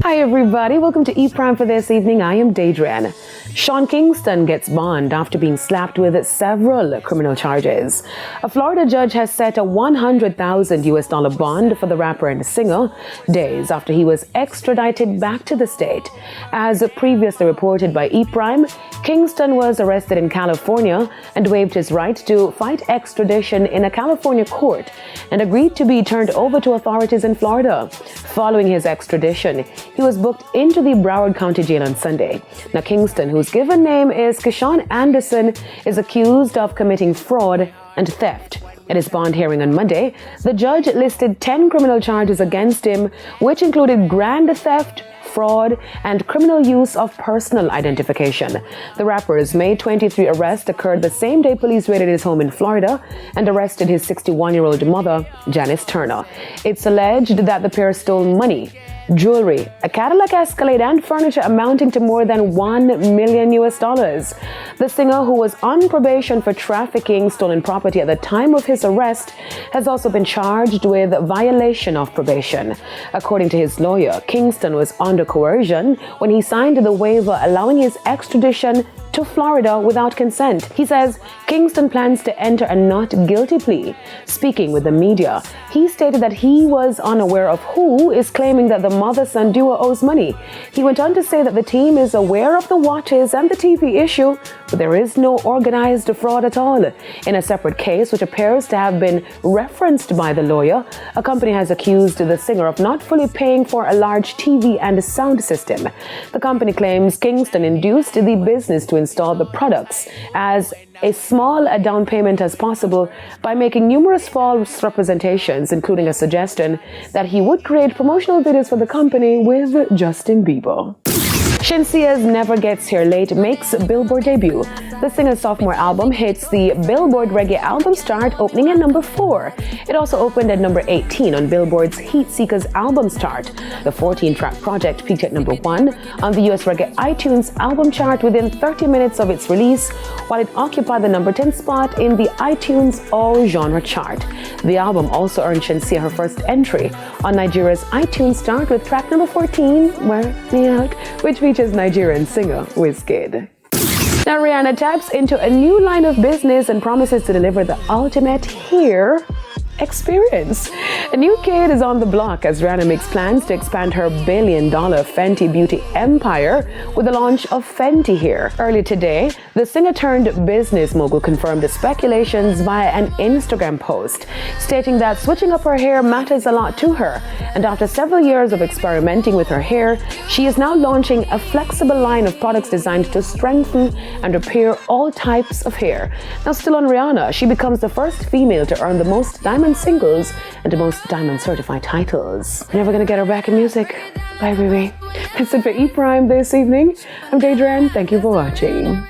Hi everybody, welcome to E-Prime for this evening. I am Daedran. Sean Kingston gets bond after being slapped with several criminal charges. A Florida judge has set a $100,000 bond for the rapper and singer days after he was extradited back to the state. As previously reported by E-Prime, Kingston was arrested in California and waived his right to fight extradition in a California court and agreed to be turned over to authorities in Florida. Following his extradition, he was booked into the Broward County Jail on Sunday. Now, Kingston, whose given name is Keshawn Anderson, is accused of committing fraud and theft. At his bond hearing on Monday, the judge listed 10 criminal charges against him, which included grand theft, fraud, and criminal use of personal identification. The rapper's May 23 arrest occurred the same day police raided his home in Florida and arrested his 61-year-old mother, Janice Turner. It's alleged that the pair stole money, jewelry, a Cadillac Escalade, and furniture amounting to more than $1 million. The singer, who was on probation for trafficking stolen property at the time of his arrest, has also been charged with violation of probation. According to his lawyer, Kingston was under coercion when he signed the waiver allowing his extradition to Florida without consent. He says Kingston plans to enter a not guilty plea. Speaking with the media, he stated that he was unaware of who is claiming that the mother-son duo owes money. He went on to say that the team is aware of the watches and the TV issue, but there is no organized fraud at all. In a separate case, which appears to have been referenced by the lawyer, a company has accused the singer of not fully paying for a large TV and sound system. The company claims Kingston induced the business to install the products as a small a down payment as possible by making numerous false representations, including a suggestion that he would create promotional videos for the company with Justin Bieber. Shensea's Never Gets Here Late makes Billboard debut. The singer's sophomore album hits the Billboard Reggae Albums chart, opening at number 4. It also opened at number 18 on Billboard's Heat Seekers Albums chart. The 14-track project peaked at number 1 on the US Reggae iTunes album chart within 30 minutes of its release, while it occupied the number 10 spot in the iTunes All Genre chart. The album also earned Shensia her first entry on Nigeria's iTunes chart with track number 14, Wear Me Out, which features Nigerian singer Wizkid. Now, Rihanna taps into a new line of business and promises to deliver the ultimate hair experience. A new kid is on the block as Rihanna makes plans to expand her billion-dollar Fenty Beauty empire with the launch of Fenty Hair. Early today, the singer-turned-business mogul confirmed the speculations via an Instagram post, stating that switching up her hair matters a lot to her, and after several years of experimenting with her hair, she is now launching a flexible line of products designed to strengthen and repair all types of hair. Now, still on Rihanna, she becomes the first female to earn the most diamond singles and the most diamond certified titles. Never gonna get her back in music. Bye, Riri. That's it for E-Prime this evening. I'm Daedran. Thank you for watching.